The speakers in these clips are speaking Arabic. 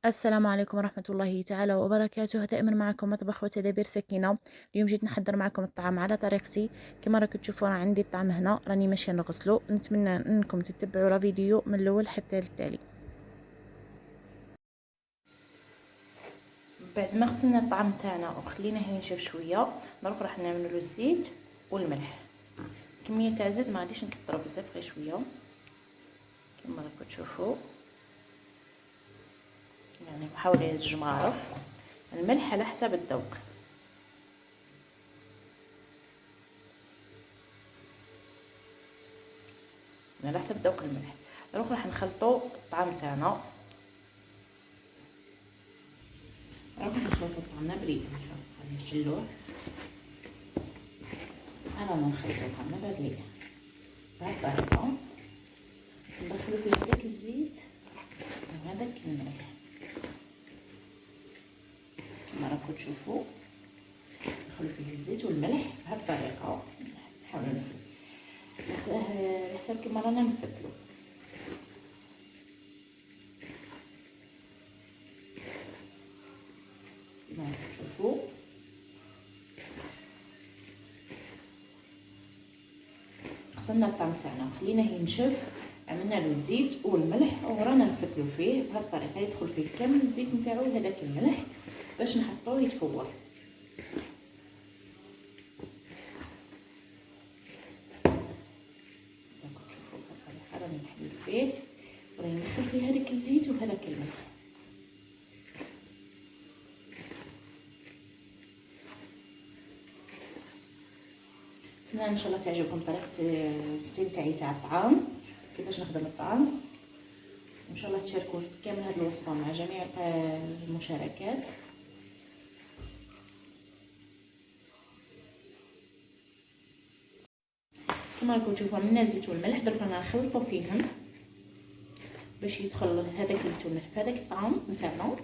السلام عليكم ورحمة الله تعالى وبركاته. دائما معكم مطبخ وتدابير سكينة. اليوم جيت نحضر معكم الطعام على طريقتي. كما راكم تشوفوا راه عندي الطعام هنا، راني ماشيه نغسلو. نتمنى انكم تتبعوا الفيديو من الاول حتى للتالي. بعد ما غسلنا الطعام تاعنا وخليناه ينشف شويه، دروك راح نعملوا الزيت والملح. كميه تاع الزيت ما غاديش نكثروا بزاف، غير شويه كما راكم تشوفوا، يعني بحوالي 2 مغارف. الملح على حسب الذوق. على حسب ذوق الملح. دروك راح نخلطوا الطعام تاعنا. راح نخلطوا طعامنا بريد ان شاء الله. غادي نحلوه. انا نخلطوا طعامنا بهاد الطريقه. ندخلوا فيه هذاك الزيت وهذاك الملح كما راكم تشوفوا. ندخلوا فيه الزيت والملح بهاد الطريقه. نحاولوا نفلو على حساب كما رانا نفتلو. كما راكم تشوفوا غسلنا الطعام تاعنا وخليناه ينشف، عملنا له الزيت والملح ورانا نفتلو فيه بهذه الطريقه. يدخل فيه كامل الزيت نتاعو وهذاك الملح باش نحطوه يتفور. راكم تشوفوا بهذه الطريقه راني نحلو فيه وراني ندخل فيه هذاك الزيت وهذاك الملح. نتمنى ان شاء الله تعجبكم طريقه الفتيل تاعي تاع الطعام، كيفاش نخدم الطعام. ان شاء الله تشاركوا كامل هذه الوصفه مع جميع المشاركات. كما راكم تشوفوا عملنا الزيت والملح. درك رانا نخلطوا فيهم باش يدخل هذاك الزيت والملح في هذاك الطعام نتاعنا.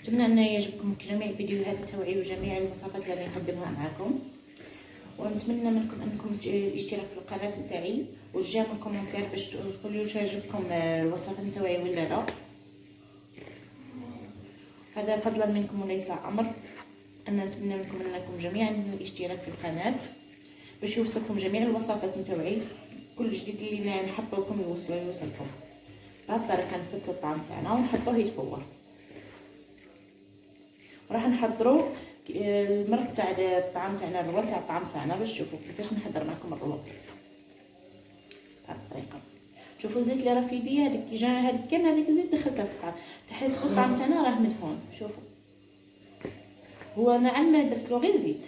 نتمنى ان يعجبكم جميع الفيديوهات تاعي وجميع الوصفات اللي راني نقدمها معكم، ونتمنى منكم انكم الاشتراك في القناه نتاعي وتجاوبوا الكومنتات باش تقولوا واش عجبكم الوصفات نتاعي ولا لا. هذا فضلا منكم وليس امر. انا نتمنى منكم انكم جميعا الاشتراك في القناه باش يوصلكم جميع الوصفات نتاعي. كل جديد اللي نحطه لكم يوصلكم. بهذه الطريقه نفتلو الطعام تاعنا ونحطوه يتفور. راح نحضروا المرق تاع الطعام تاعنا، الروا تاع الطعام تاعنا، باش تشوفوا كيفاش نحضر معكم الروا بهذه الطريقه. شوفوا الزيت اللي راه في يدي هذيك كامل هذيك الزيت دخلتها في الطعام. تحسبوا الطعام تاعنا راه مدهون. شوفوا هو نعم ما درت له غير زيت.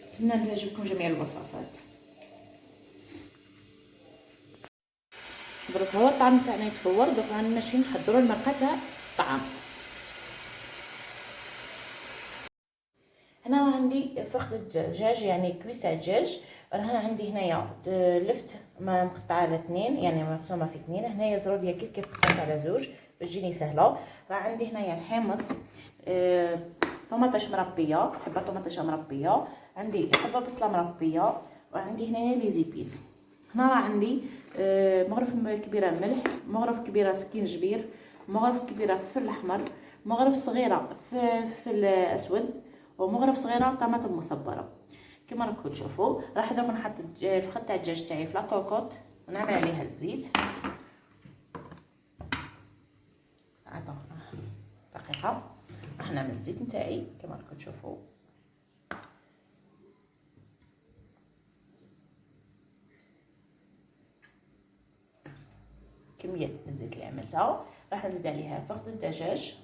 نتمنى تعجبكم جميع الوصفات. دروك هو الطعام تاعنا يتفور. دروك راني ماشي نحضروا المرقه تاع الطعام. هنا عندي فخذ الدجاج، يعني كويسه دجاج. راه عندي هنايا لفت مقطعه على 2، يعني مقسومه في 2. هنايا زروديه كيف قطعت على 2 باش تجيني سهله. راه عندي هنايا الحمص، طماطيش مربيه، حبه طماطيشه مربيه، عندي حبه بصله مربيه، وعندي هنايا لي زيبيس. هنا راه عندي مغرف كبيره ملح، مغرف كبيره سكينجبير، مغرف كبيره فلفل احمر، مغرف صغيره فلفل اسود، ومغرف صغيره طماطم مصبره. كما راكم تشوفوا راح درك نحط الفخذ تاع الدجاج تاعي في لاكوكوط ونعمل عليها الزيت. دقيقه راح نعمل الزيت نتاعي كما راكم تشوفوا. كميه الزيت اللي عملتها راح نزيد عليها فخذ الدجاج،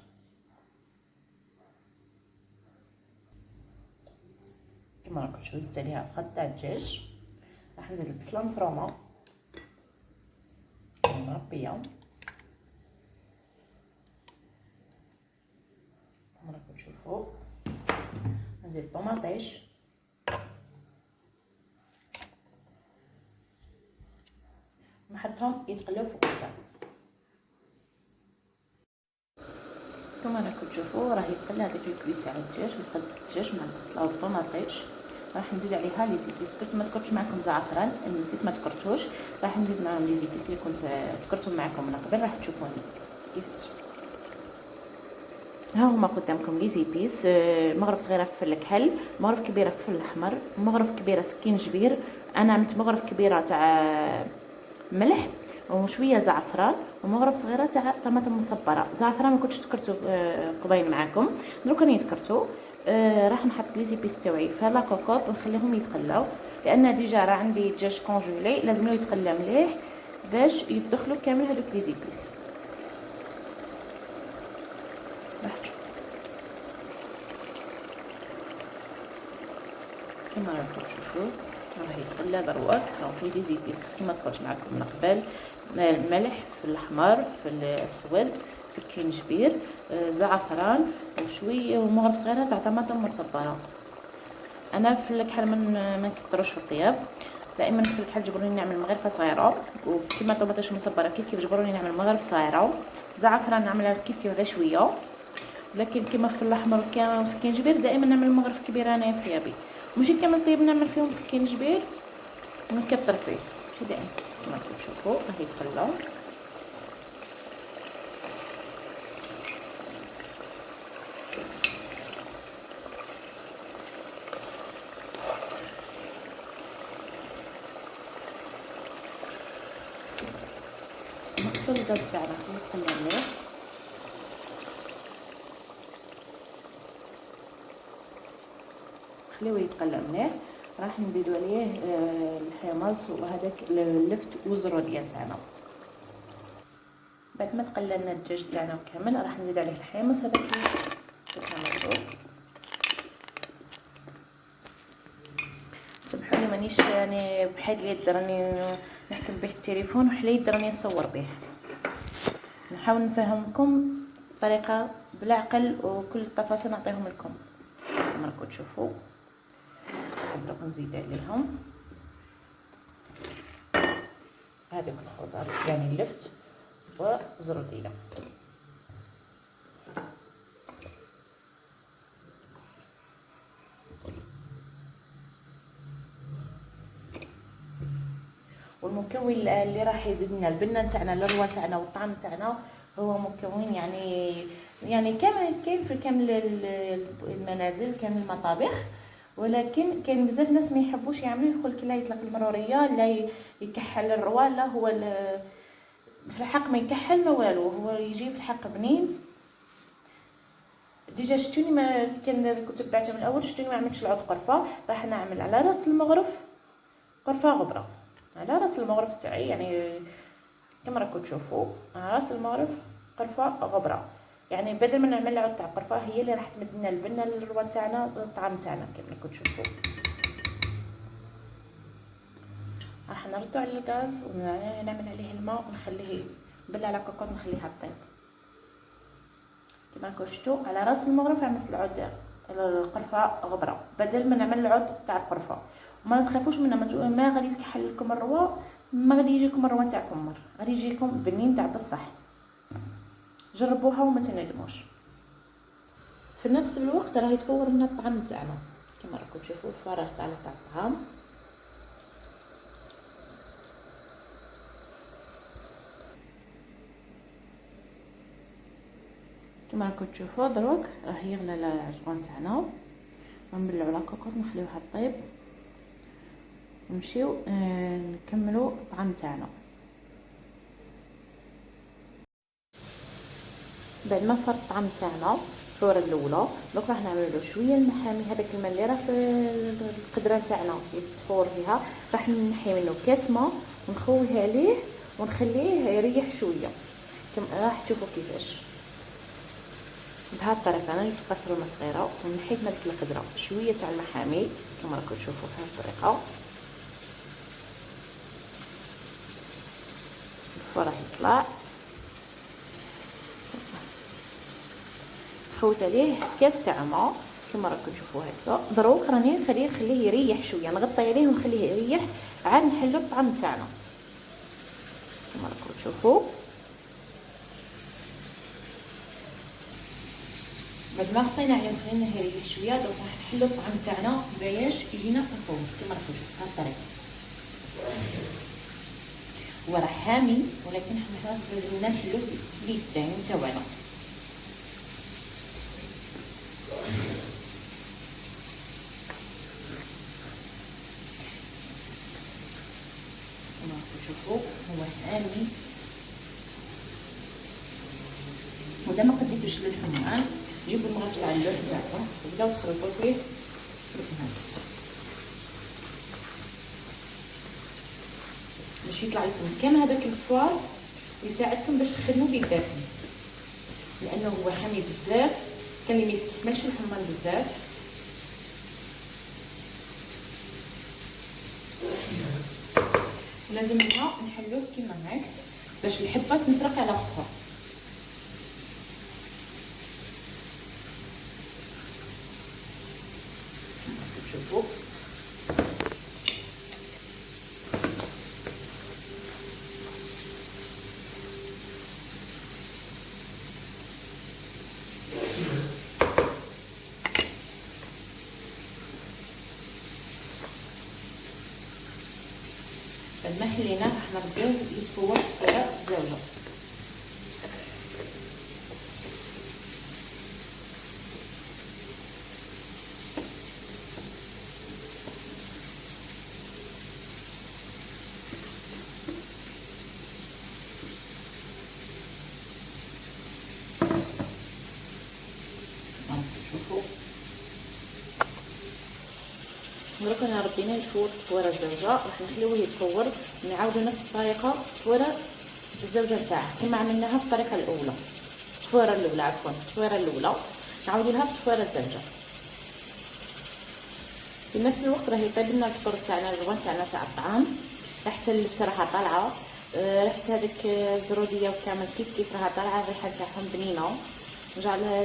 كما راكم تشوفوا زدت عليها فخذ تاع الدجاج. راح نزيد البصله مفرومه مربيه كما راكم تشوفوا. نزيد الطماطيش، نحطهم يتقلاو فوق الغاز. كما راكم تشوفوا راه يتقلى هذاك الكويس تاع الدجاج، نخلط الدجاج مع البصله والطماطيش راح نزيد عليها لي زيبيس. قلت ما تكرتش معكم زعفران، نسيت ما تكرتوش، راح نزيد معاهم لي زيبيس اللي كنت تكرتهم معكم من قبل. راح تشوفوني كيفاش. ها هما قدامكم لي زيبيس. مغرف صغيره فلفل الكحل، مغرف كبيره فلفل الاحمر، مغرف كبيره سكينجبير، انا عملت مغرف كبيره تاع ملح وشويه زعفران، ومغرف صغيره تاع طماطم مصبره. زعفران ما كنتش تكرتو قبيل معاكم، دروك راني تكرتو. راح نحط لي زيبيس تاوعي في لا كوكوط ونخليهم يتقلاو، لان ديجا راه عندي الدجاج كونجولي لازم يتقلى مليح باش يدخلوا كامل هذوك لي زيبيس. كما راكم تشوفوا راه يتقلى دروك. راه فيه لي زيبيس كما تقولت معكم من قبل، الملح في الاحمر في الاسود، سكينجبير، زعفران وشويه ومغرف صغيره تاع طماطم مصبره. انا في الكحل ما نكثروش في الطياب، دائما في الكحل جبروني نعمل مغرفه صغيره، وكما طماطم مصبره كيف جبروني نعمل مغرف صغيره. زعفران نعملها كيف غير شويه، لكن كما في الاحمر كامل وسكينجبير دائما نعمل مغرف كبير انايا في طيابي، ماشي كامل طيب نعمل فيهم سكينجبير ونكثر فيه دائما. كما تشوفوا راه يتقلى. نقصوا الغاز تاعنا يتقلى مليح. خليوه يتقلى مليح. راح نزيدو عليه الحمص وهذاك اللفت والزروديه تاعنا. بعد ما تقلى لنا الدجاج تاعنا كامل راح نزيد عليه الحمص هذاك اللي سمحوا لي مانيش يعني بحال اليد راني نحكم به التليفون وحال اليد راني نصور به. نحاول نفهمكم بطريقه بالعقل وكل التفاصيل نعطيهم لكم كما راكم تشوفوا. دروك نزيد عليهم هذوك الخضر يعني اللفت وزروديه. والمكون اللي راح يزيد لنا البنه تاعنا الروه تاعنا والطعم تاعنا هو مكون يعني كاين في كامل المنازل كامل المطابخ، ولكن كاين بزاف ناس ما يحبوش يعملوه، يقول لك لا يطلق المروريه لا يكحل الروه، لا هو في الحق ما يكحل ما والو، هو يجي في الحق بنين. ديجا شتوني ما كان كنت تبعته من الاول، شتوني ما عملتش العود قرفه. راح نعمل على راس المغرف قرفه غبره، على راس المغرف تاعي يعني كما راكم تشوفوا على راس المغرف قرفه غبره، يعني بدل ما نعمل العود تاع قرفه هي اللي راح تمد لنا البنه للروه تاعنا الطعام تاعنا كما راكم تشوفوا. راح نردو على الغاز ونعمل عليه الماء ونخليه نبلع على كوكوط نخليها طيب. كما راكم شفتوا على راس المغرف عملت العود القرفه غبره بدل ما نعمل العود تاع القرفه. وما تخافوش منها، ما غادي يسكحل لكم الروه، ما غادي يجيكم الروه تاعكم مر، غادي يجيكم بنين تاع بصح. جربوها وما تندموش. في نفس الوقت راه يتفور لنا الطعام تاعنا كما راكم تشوفوا الفراغ تاع الطعام. كما راكم تشوفوا دروك راه يغلى العجوان تاعنا، ونبلعوا على كوكوط نخليوها طيب ونمشيو نكملوا الطعام تاعنا. بعد ما فر الطعام تاعنا الفوره الاولى دوك راح نعملوا له شويه المحامي. هذاك الماء اللي راه في القدره تاعنا يتفور فيها راح نحي منه كاس ماء ونخويه عليه ونخليه يريح شويه. راح تشوفوا كيفاش بهذه الطريقه. انا جبت قصرونه صغيره ونحيت من ديك القدره شويه تاع المحامي كما راكم تشوفوا بهذه الطريقه. الفور راح يطلع خوت عليه كاس تاع ماء كما راكم تشوفوا هكا. دروك راني نخليه يريح شويه، نغطي عليه ونخليه يريح عاد نحلوا الطعام تاعنا كما راكم تشوفوا. بعد ما غطينا عليه وخليناه يريح شويه دروك راح نحلو الطعام تاعنا باش يجينا مفروم كما راكم تشوفوا بهذه الطريقه. هو راه حامي ولكن حنا لازمنا نحلوه بيدين تاعنا. كما راكم تشوفوا هو حامي. وإذا ما قديتوش للحمان جيبوا المغرف تاع اللوح تاعكم وبداو تخلطوا فيه بالكمامات باش يطلع لكم كان هذاك الفوار يساعدكم باش تخدموا بيداكم، لانه هو حامي بزاف. كان اللي ما يستحملش الحمان بزاف لازمنا نحلوه كيما هكا باش الحبه تنطرق على وقتها. شوفوا بعد ما حليناه راح نرجعوه يتفور على الزاويه. شوفوا دروك انا رديناه يتفور تفوره الزوجه، راح نخليوه يتفور نعاودو نفس الطريقه تفوره الزوجه تاعه كما عملناها في الطريقه الاولى. التفويره الاولى عفوا التفويره الاولى نعاودوها في التفويره الزوجه. في نفس الوقت راه يطيب لنا الفطور تاعنا الروان تاعنا تاع الطعام. ريحه اللفته راها طالعه، ريحه هذيك الزروديه وكامل كيف راها طالعه، الريحه تاعهم بنينه.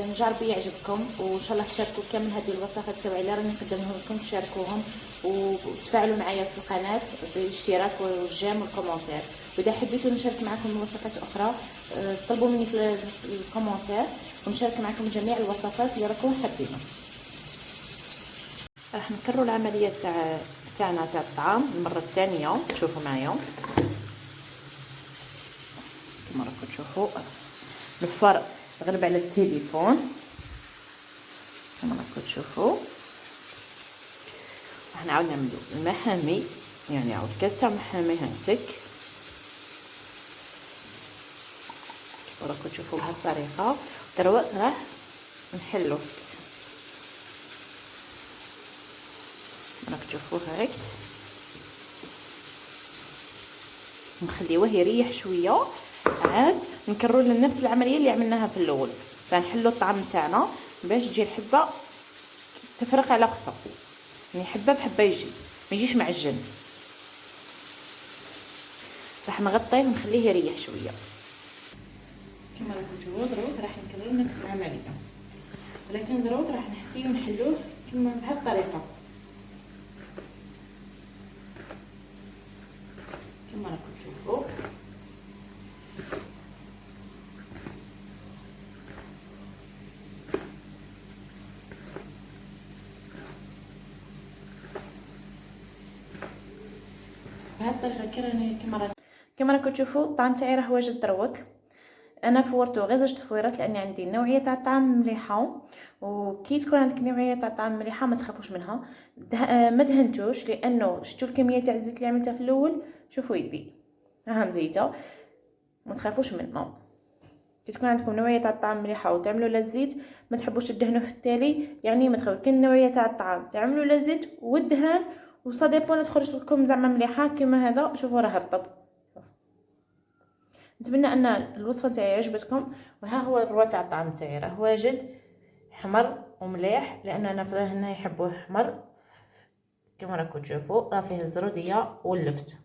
نجرب يعجبكم وان شاء الله تشاركوا كامل هذه الوصفات تاعي اللي راني نقدمهم لكم، تشاركوهم وتفاعلوا معايا في القناه بالاشتراك والجيم والكومونتير. واذا حبيتوا نشارك معكم وصفات اخرى طلبوا مني في الكومونتير ونشارك معكم جميع الوصفات اللي راكم حابينها. راح نكرروا العمليه تاعنا تاع الطعام المره الثانيه. شوفوا معايا كما راكم تشوفوا الفرق غلب على التليفون كما راكم تشوفوا. راح نعاود نعملو المحامي، يعني عاود كاس تاع محامي هانتك راكم تشوفوا بهذه الطريقه. دروك راح نحلو راك تشوفوه هاك، نخليوه يريح شويه عاد نكرروا نفس العمليه اللي عملناها في الاول. فنحلوا الطعام تاعنا باش تجي الحبه تفرق على قصه، يعني حبه بحبه يجي ما يجيش معجن. راح نغطيه ونخليه يريح شويه. كما راكم تشوفوا دروك راح نكرروا نفس العمليه، ولكن دروك راح نحسيو نحلوه كما بهذه الطريقه كما راكم تشوفوا. بهذه الطريقه كما راكم تشوفوا الطعام تاعي راه واجد دروك. انا فورته غير زوج تفويرات لاني عندي نوعيه تاع الطعام مليحه، وكي تكون عندك نوعيه تاع الطعام مليحه ما تخافوش منها. ما دهنتوش لانه شفتوا الكميه تاع الزيت اللي عملتها في الاول. شوفوا يدي راها مزيته ما تخافوش منه. كي تكون عندكم نوعيه تاع الطعام مليحه وتعملوا لا الزيت ما تحبوش تدهنوا في التالي، يعني ما تخافوا. كاين نوعيه تاع الطعام تعملوا لا الزيت والدهان وصا ديبون تخرج لكم زعما مليحه كما هذا. شوفوا راه رطب. نتمنى ان الوصفه تاعي عجبتكم. وها هو الروا تاع الطعام تاعي راه واجد حمر ومليح لان انا هنا يحبوه حمر كما راكم تشوفوا. راه فيه الزروديه واللفت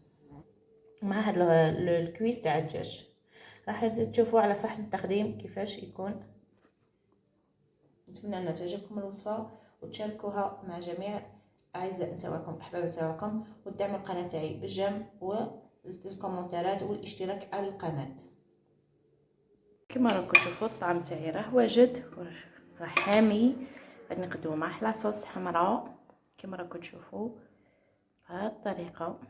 مع هذا الكويس تاع الدجاج. راح تشوفوا على صحن التقديم كيفاش يكون. نتمنى ان تعجبكم الوصفه وتشاركوها مع جميع اعزاء نتاعكم احباب نتاعكم، وتدعموا القناه تاعي بالجيم والكومنتات والاشتراك على القناه. كما راكم تشوفوا الطعام تاعي راه واجد راه حامي غادي نقدمو مع أحلى صوص حمراء كما راكم تشوفوا بهذه الطريقة.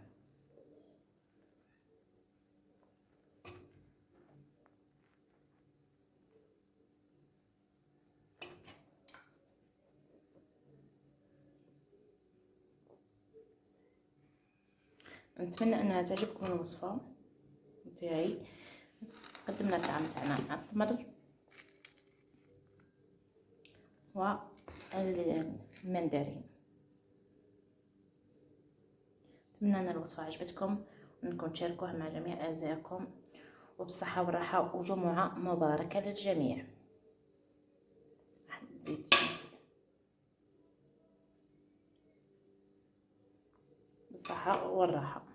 نتمنى انها تعجبكم الوصفه تاعي. قدمنا الطعام تاعنا مع التمر والمندرين. نتمنى ان الوصفه عجبتكم وانكم تشاركوها مع جميع اعزائكم، وبالصحه والراحه وجمعه مباركه للجميع. نزيد بالصحه والراحه.